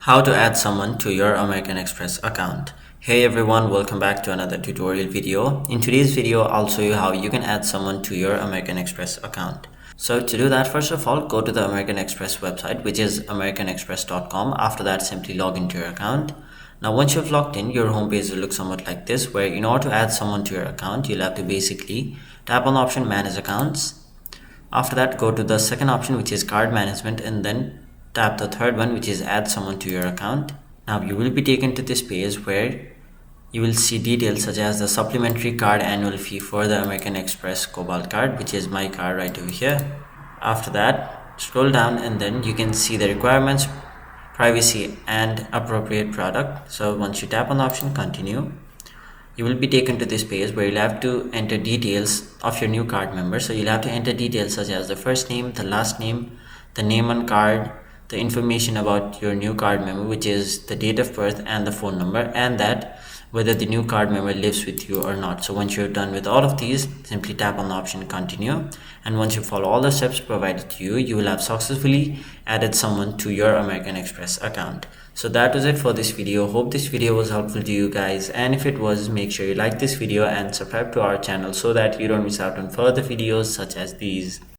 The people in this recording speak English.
How to add someone to your American Express account. Hey everyone, welcome back to another tutorial video. In today's video, I'll show you how you can add someone to your American Express account. So to do that, first of all, go to the American Express website, which is americanexpress.com. After that, simply log into your account. Now, once you've logged in, your homepage will look somewhat like this, where in order to add someone to your account, you'll have to basically tap on the option Manage Accounts. After that, go to the second option, which is Card Management, and then tap the third one, which is Add Someone to your account. Now you will be taken to this page where you will see details such as the supplementary card annual fee for the American Express Cobalt Card, which is my card right over here. After that, scroll down and then you can see the requirements, privacy and appropriate product. So once you tap on the option Continue, you will be taken to this page where you'll have to enter details of your new card member. So you'll have to enter details such as the first name, the last name, the name on card, the information about your new card member, which is the date of birth and the phone number, and that whether the new card member lives with you or not. So once you're done with all of these, simply tap on the option Continue, and once you follow all the steps provided to you, you will have successfully added someone to your American Express account. So that was it for this video. Hope this video was helpful to you guys, and if it was, make sure you like this video and subscribe to our channel so that you don't miss out on further videos such as these.